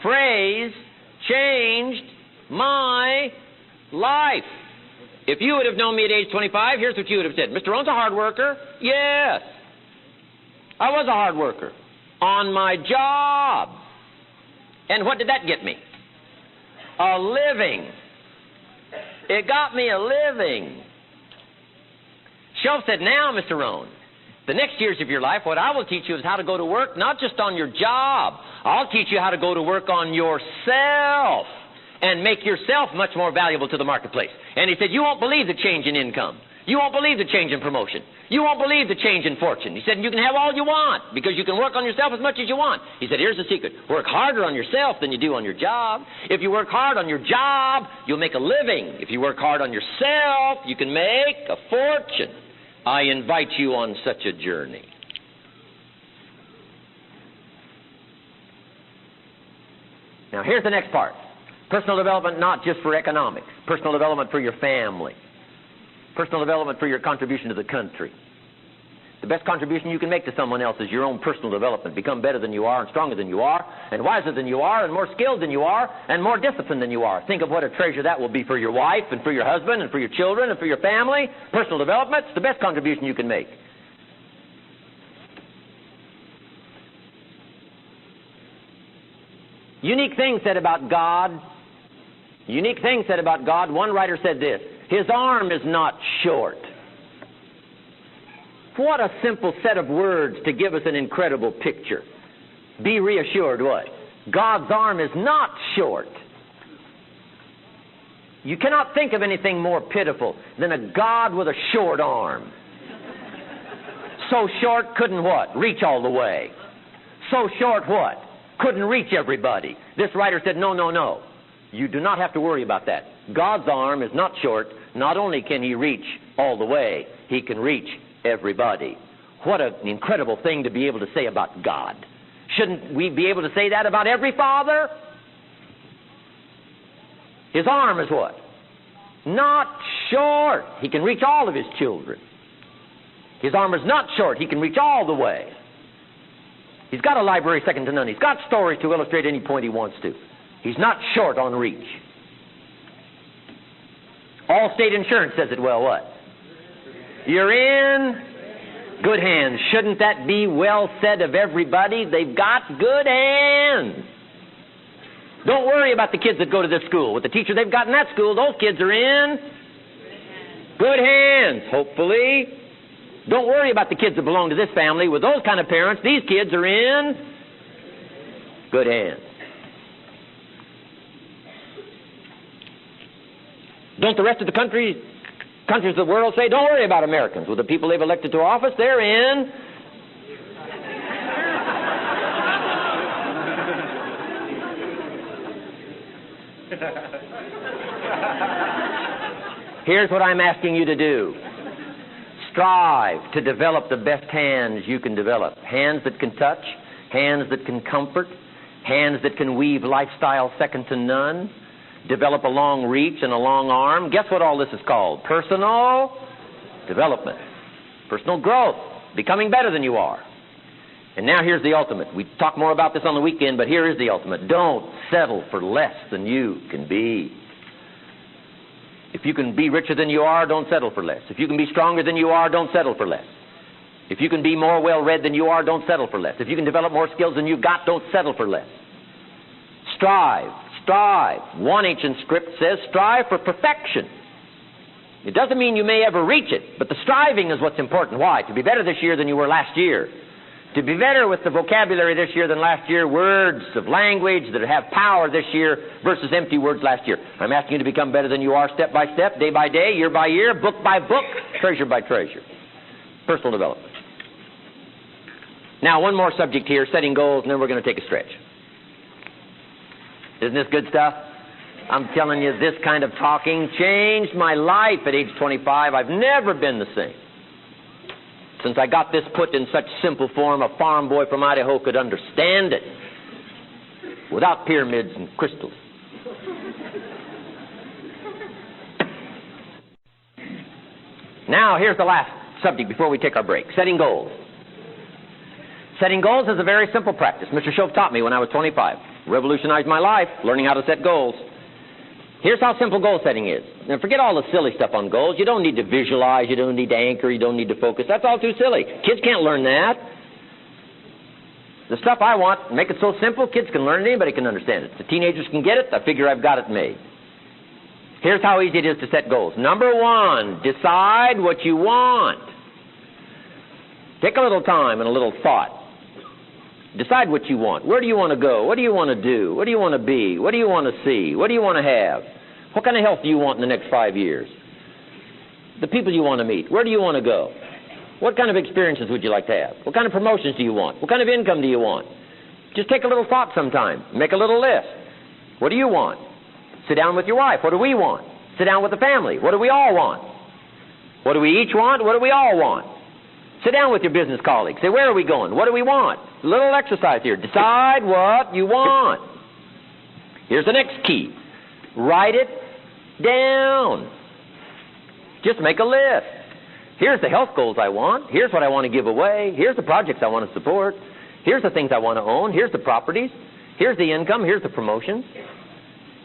phrase changed my life. If you would have known me at age 25, here's what you would have said. Mr. Rohn's a hard worker. Yes, I was a hard worker on my job. And what did that get me? A living. It got me a living. Shelf said, now, Mr. Rohn, the next years of your life, what I will teach you is how to go to work, not just on your job. I'll teach you how to go to work on yourself and make yourself much more valuable to the marketplace. And he said, you won't believe the change in income. You won't believe the change in promotion. You won't believe the change in fortune. He said, you can have all you want because you can work on yourself as much as you want. He said, here's the secret. Work harder on yourself than you do on your job. If you work hard on your job, you'll make a living. If you work hard on yourself, you can make a fortune. I invite you on such a journey. Now, here's the next part. Personal development not just for economics. Personal development for your family. Personal development for your contribution to the country. The best contribution you can make to someone else is your own personal development. Become better than you are and stronger than you are and wiser than you are and more skilled than you are and more disciplined than you are. Think of what a treasure that will be for your wife and for your husband and for your children and for your family. Personal development is the best contribution you can make. Unique things said about God. Unique things said about God. One writer said this: His arm is not short. What a simple set of words to give us an incredible picture. Be reassured what? God's arm is not short. You cannot think of anything more pitiful than a God with a short arm. So short, couldn't what? Reach all the way. So short what? Couldn't reach everybody. This writer said, no, no, no. You do not have to worry about that. God's arm is not short. Not only can He reach all the way, He can reach everybody. What an incredible thing to be able to say about God. Shouldn't we be able to say that about every father? His arm is what? Not short. He can reach all of His children. His arm is not short. He can reach all the way. He's got a library second to none. He's got stories to illustrate any point He wants to. He's not short on reach. Allstate Insurance says it well, what? You're in good hands. Shouldn't that be well said of everybody? They've got good hands. Don't worry about the kids that go to this school. With the teacher they've got in that school, those kids are in good hands, hopefully. Don't worry about the kids that belong to this family. With those kind of parents, these kids are in good hands. Don't the rest of the countries of the world say, don't worry about Americans. With the people they've elected to office, they're in Here's what I'm asking you to do. Strive to develop the best hands you can develop. Hands that can touch, hands that can comfort, hands that can weave lifestyle second to none. Develop a long reach and a long arm. Guess what all this is called? Personal development. Personal growth. Becoming better than you are. And now here's the ultimate. We talk more about this on the weekend, but here is the ultimate. Don't settle for less than you can be. If you can be richer than you are, don't settle for less. If you can be stronger than you are, don't settle for less. If you can be more well-read than you are, don't settle for less. If you can develop more skills than you've got, don't settle for less. Strive. Strive. One ancient script says, strive for perfection. It doesn't mean you may ever reach it, but the striving is what's important. Why? To be better this year than you were last year. To be better with the vocabulary this year than last year, words of language that have power this year versus empty words last year. I'm asking you to become better than you are step by step, day by day, year by year, book by book, treasure by treasure. Personal development. Now, one more subject here, setting goals, and then we're going to take a stretch. Isn't this good stuff? I'm telling you, this kind of talking changed my life at age 25. I've never been the same. Since I got this put in such simple form, a farm boy from Idaho could understand it without pyramids and crystals. Now, here's the last subject before we take our break. Setting goals. Setting goals is a very simple practice. Mr. Shoaff taught me when I was 25. Revolutionized my life, learning how to set goals. Here's how simple goal setting is. Now, forget all the silly stuff on goals. You don't need to visualize. You don't need to anchor. You don't need to focus. That's all too silly. Kids can't learn that. The stuff I want, make it so simple, kids can learn it. Anybody can understand it. The teenagers can get it. I figure I've got it made. Here's how easy it is to set goals. Number one, decide what you want. Take a little time and a little thought. Decide what you want. Where do you want to go? What do you want to do? What do you want to be? What do you want to see? What do you want to have? What kind of health do you want in the next 5 years? The people you want to meet. Where do you want to go? What kind of experiences would you like to have? What kind of promotions do you want? What kind of income do you want? Just take a little thought sometime. Make a little list. What do you want? Sit down with your wife. What do we want? Sit down with the family. What do we all want? What do we each want? What do we all want? Sit down with your business colleagues. Say, where are we going? What do we want? A little exercise here. Decide what you want. Here's the next key. Write it down. Just make a list. Here's the health goals I want. Here's what I want to give away. Here's the projects I want to support. Here's the things I want to own. Here's the properties. Here's the income. Here's the promotions.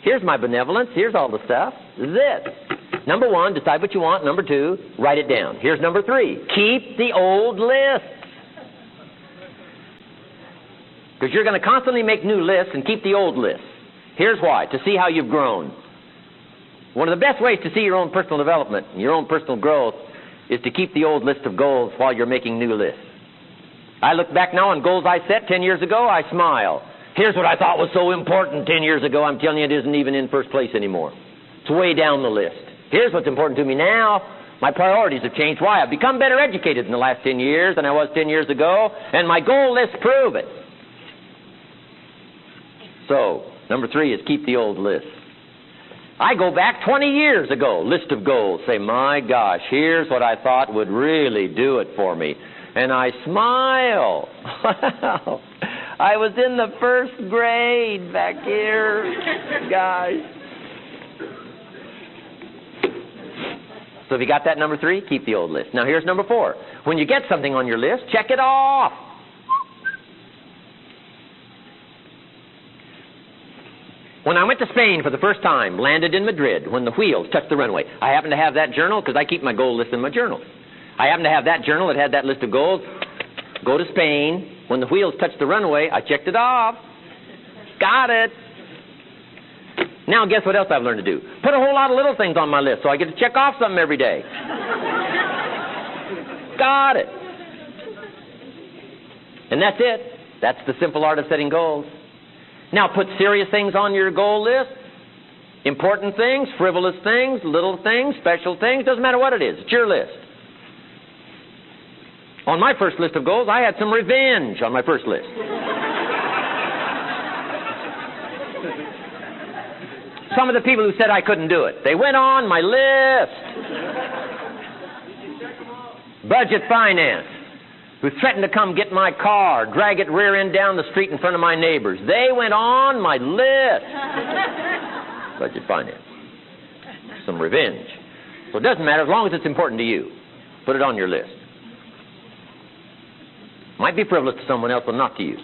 Here's my benevolence. Here's all the stuff. This is it. Number one, decide what you want. Number two, write it down. Here's number three. Keep the old lists. Because you're going to constantly make new lists and keep the old lists. Here's why. To see how you've grown. One of the best ways to see your own personal development and your own personal growth is to keep the old list of goals while you're making new lists. I look back now on goals I set 10 years ago, I smile. Here's what I thought was so important 10 years ago. I'm telling you, it isn't even in first place anymore. It's way down the list. Here's what's important to me now. My priorities have changed. Why? I've become better educated in the last 10 years than I was 10 years ago, and my goal lists prove it. So, number three is keep the old list. I go back 20 years ago, list of goals, say, my gosh, here's what I thought would really do it for me. And I smile. Wow. I was in the first grade back here, guys. So if you got that number three, keep the old list. Now here's number four. When you get something on your list, check it off. When I went to Spain for the first time, landed in Madrid, when the wheels touched the runway, I happened to have that journal because I keep my goal list in my journal. I happened to have that journal that had that list of goals. Go to Spain. When the wheels touched the runway, I checked it off. Got it. Now guess what else I've learned to do? Put a whole lot of little things on my list so I get to check off something every day. Got it. And that's it. That's the simple art of setting goals. Now put serious things on your goal list. Important things, frivolous things, little things, special things. Doesn't matter what it is. It's your list. On my first list of goals, I had some revenge on my first list. Some of the people who said I couldn't do it, they went on my list. Budget finance, who threatened to come get my car, drag it rear end down the street in front of my neighbors. They went on my list. Budget finance. Some revenge. So it doesn't matter as long as it's important to you. Put it on your list. Might be frivolous to someone else, but not to you.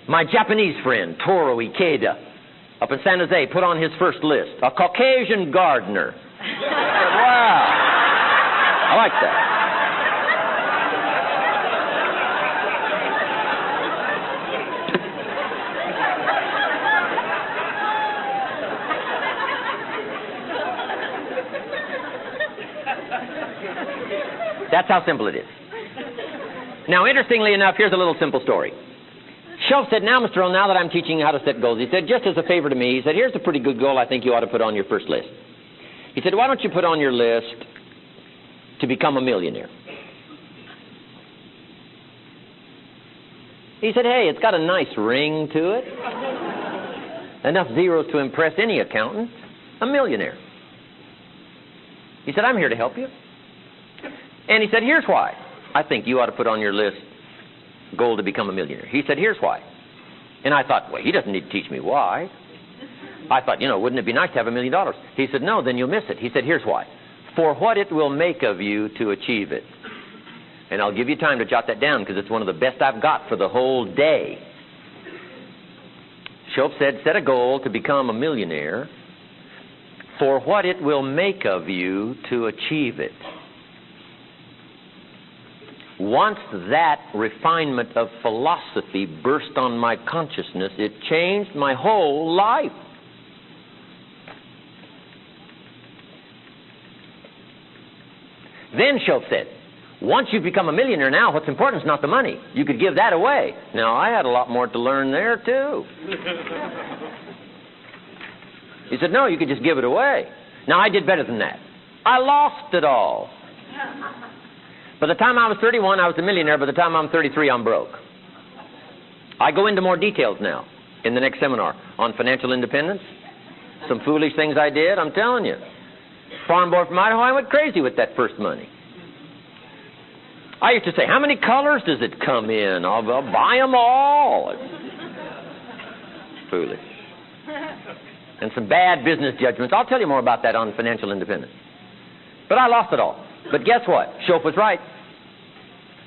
My Japanese friend, Toro Ikeda, up in San Jose, put on his first list, a Caucasian gardener. Wow. I like that. That's how simple it is. Now, interestingly enough, here's a little simple story. Shelf said, now, Mr. Earl, now that I'm teaching you how to set goals, he said, just as a favor to me, he said, here's a pretty good goal I think you ought to put on your first list. He said, why don't you put on your list to become a millionaire? He said, hey, it's got a nice ring to it. Enough zeros to impress any accountant. A millionaire. He said, I'm here to help you. And he said, here's why I think you ought to put on your list goal to become a millionaire. He said, here's why. And I thought, well, he doesn't need to teach me why. I thought, wouldn't it be nice to have $1 million? He said, no, then you'll miss it. He said, here's why. For what it will make of you to achieve it. And I'll give you time to jot that down because it's one of the best I've got for the whole day. Shope said, set a goal to become a millionaire for what it will make of you to achieve it. Once that refinement of philosophy burst on my consciousness, it changed my whole life. Then Shope said, once you've become a millionaire now, what's important is not the money. You could give that away. Now, I had a lot more to learn there, too. He said, no, you could just give it away. Now, I did better than that. I lost it all. By the time I was 31, I was a millionaire. By the time I'm 33, I'm broke. I go into more details now in the next seminar on financial independence. Some foolish things I did, I'm telling you. Farm boy from Idaho, I went crazy with that first money. I used to say, how many colors does it come in? I'll buy them all. Foolish. And some bad business judgments. I'll tell you more about that on financial independence. But I lost it all. But guess what? Shope was right.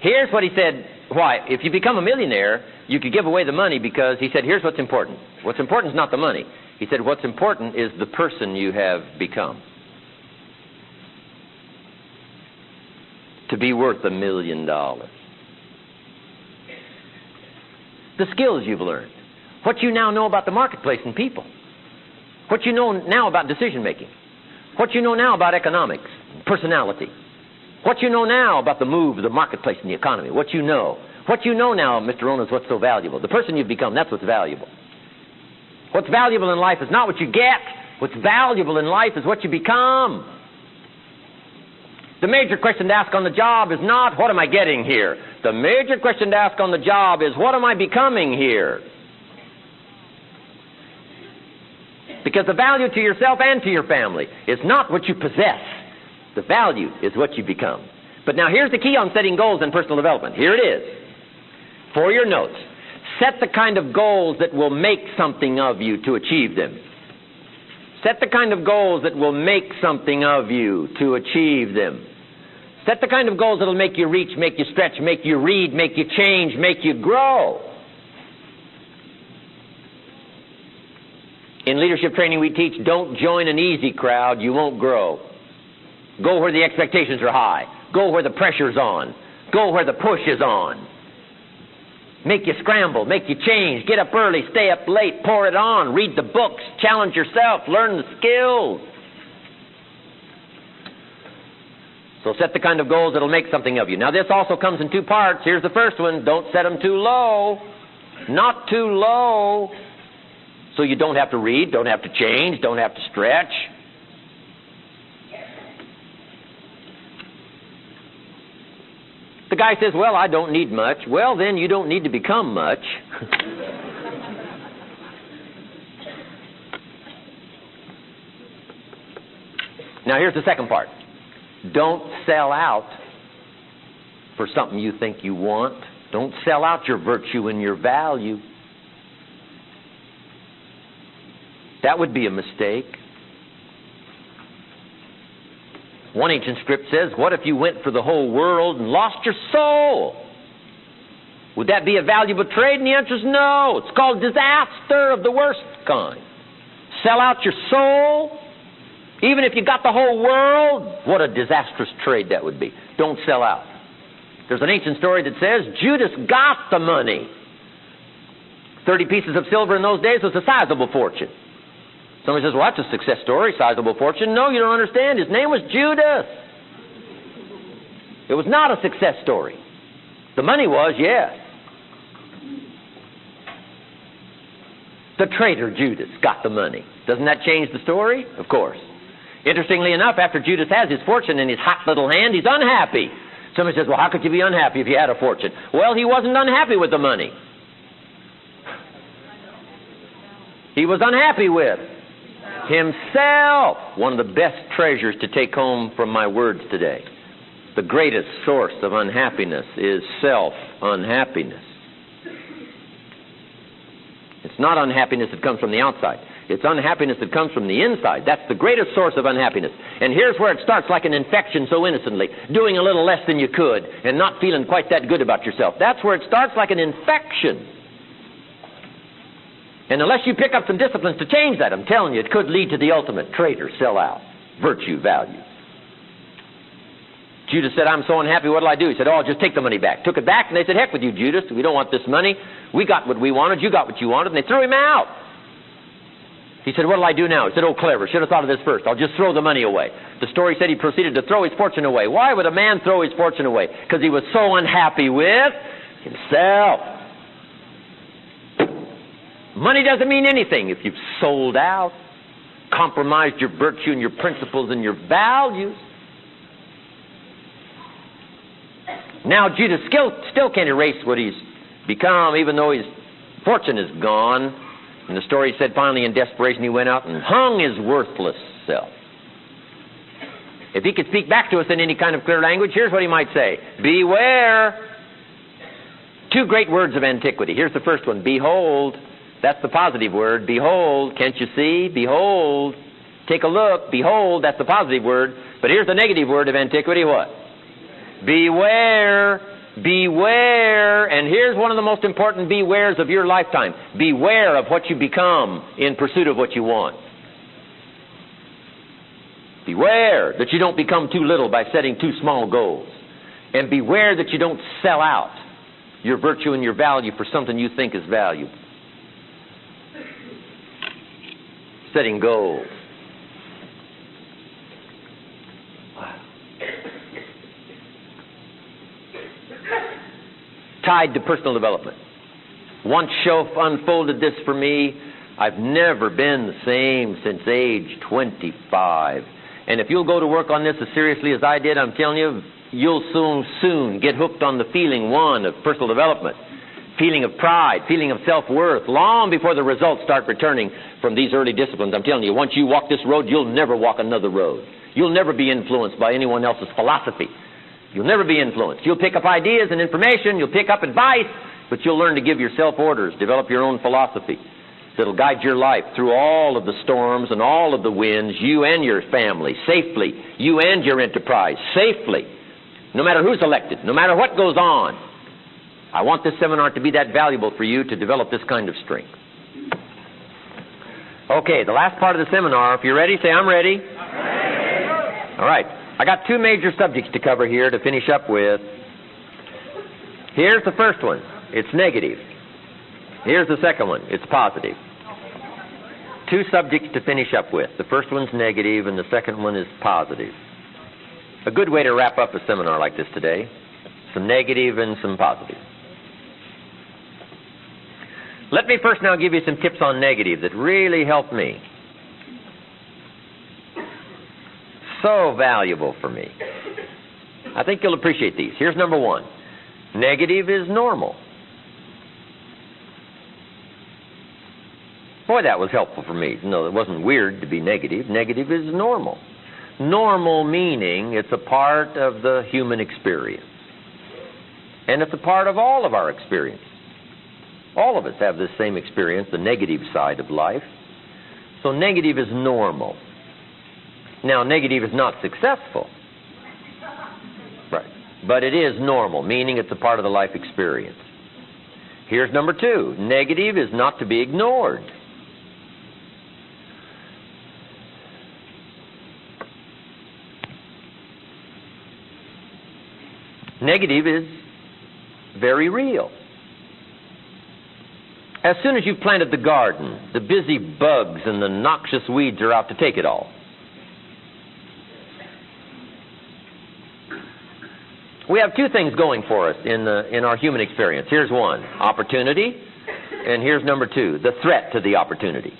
Here's what he said. Why? If you become a millionaire, you could give away the money because he said, here's what's important. What's important is not the money. He said, what's important is the person you have become. To be worth $1 million. The skills you've learned. What you now know about the marketplace and people. What you know now about decision making. What you know now about economics, personality. What you know now about the move of the marketplace and the economy. What you know. What you know now, Mr. Rohn, is what's so valuable. The person you've become, that's what's valuable. What's valuable in life is not what you get. What's valuable in life is what you become. The major question to ask on the job is not, what am I getting here? The major question to ask on the job is, what am I becoming here? Because the value to yourself and to your family is not what you possess. The value is what you become. But now here's the key on setting goals and personal development. Here it is. For your notes, set the kind of goals that will make something of you to achieve them. Set the kind of goals that will make something of you to achieve them. Set the kind of goals that will make you reach, make you stretch, make you read, make you change, make you grow. In leadership training we teach, don't join an easy crowd, you won't grow. Go where the expectations are high. Go where the pressure's on. Go where the push is on. Make you scramble, make you change, get up early, stay up late, pour it on, read the books, challenge yourself, learn the skills. So set the kind of goals that will make something of you. Now this also comes in two parts. Here's the first one. Don't set them too low. Not too low. So you don't have to read, don't have to change, don't have to stretch. The guy says, well, I don't need much. Well, then you don't need to become much. Now here's the second part. Don't sell out for something you think you want. Don't sell out your virtue and your value. That would be a mistake. One ancient script says, what if you went for the whole world and lost your soul? Would that be a valuable trade? And the answer is no. It's called disaster of the worst kind. Sell out your soul, even if you got the whole world. What a disastrous trade that would be. Don't sell out. There's an ancient story that says Judas got the money. 30 pieces of silver in those days was a sizable fortune. Somebody says, well, that's a success story, sizable fortune. No, you don't understand. His name was Judas. It was not a success story. The money was, yes. The traitor Judas got the money. Doesn't that change the story? Of course. Interestingly enough, after Judas has his fortune in his hot little hand, he's unhappy. Somebody says, well, how could you be unhappy if you had a fortune? Well, he wasn't unhappy with the money. He was unhappy with himself. One of the best treasures to take home from my words today. The greatest source of unhappiness is self-unhappiness. It's not unhappiness that comes from the outside. It's unhappiness that comes from the inside. That's the greatest source of unhappiness. And here's where it starts like an infection so innocently. Doing a little less than you could and not feeling quite that good about yourself. That's where it starts like an infection. And unless you pick up some disciplines to change that, I'm telling you, it could lead to the ultimate traitor, sell out, virtue, value. Judas said, I'm so unhappy, what'll I do? He said, oh, just take the money back. Took it back, and they said, heck with you, Judas. We don't want this money. We got what we wanted. You got what you wanted. And they threw him out. He said, what'll I do now? He said, oh, clever. Should have thought of this first. I'll just throw the money away. The story said he proceeded to throw his fortune away. Why would a man throw his fortune away? Because he was so unhappy with himself. Money doesn't mean anything if you've sold out, compromised your virtue and your principles and your values. Now Judas still can't erase what he's become, even though his fortune is gone. And the story said finally in desperation he went out and hung his worthless self. If he could speak back to us in any kind of clear language, here's what he might say. Beware. Two great words of antiquity. Here's the first one. Behold. That's the positive word. Behold. Can't you see? Behold. Take a look. Behold. That's the positive word. But here's the negative word of antiquity. What? Beware, beware, and here's one of the most important bewares of your lifetime. Beware of what you become in pursuit of what you want. Beware that you don't become too little by setting too small goals. And beware that you don't sell out your virtue and your value for something you think is valuable. Setting goals. Tied to personal development. Once Shoaff unfolded this for me, I've never been the same since age 25. And if you'll go to work on this as seriously as I did, I'm telling you, you'll soon get hooked on the feeling, one, of personal development, feeling of pride, feeling of self-worth, long before the results start returning from these early disciplines. I'm telling you, once you walk this road, you'll never walk another road. You'll never be influenced by anyone else's philosophy. You'll never be influenced. You'll pick up ideas and information, you'll pick up advice, but you'll learn to give yourself orders, develop your own philosophy that'll guide your life through all of the storms and all of the winds, you and your family, safely, you and your enterprise, safely, no matter who's elected, no matter what goes on. I want this seminar to be that valuable for you to develop this kind of strength. Okay, the last part of the seminar, if you're ready, say, I'm ready. I'm ready. All right. I got two major subjects to cover here to finish up with. Here's the first one. It's negative. Here's the second one. It's positive. Two subjects to finish up with. The first one's negative and the second one is positive. A good way to wrap up a seminar like this today. Some negative and some positive. Let me first now give you some tips on negative that really helped me. So valuable for me. I think you'll appreciate these. Here's number one. Negative is normal. Boy, that was helpful for me. No, it wasn't weird to be negative. Negative is normal. Normal meaning it's a part of the human experience. And it's a part of all of our experience. All of us have this same experience, the negative side of life. So negative is normal. Now, negative is not successful. Right. But it is normal, meaning it's a part of the life experience. Here's number two. Negative is not to be ignored. Negative is very real. As soon as you've planted the garden, the busy bugs and the noxious weeds are out to take it all. We have two things going for us in our human experience. Here's one, opportunity, and here's number two, the threat to the opportunity.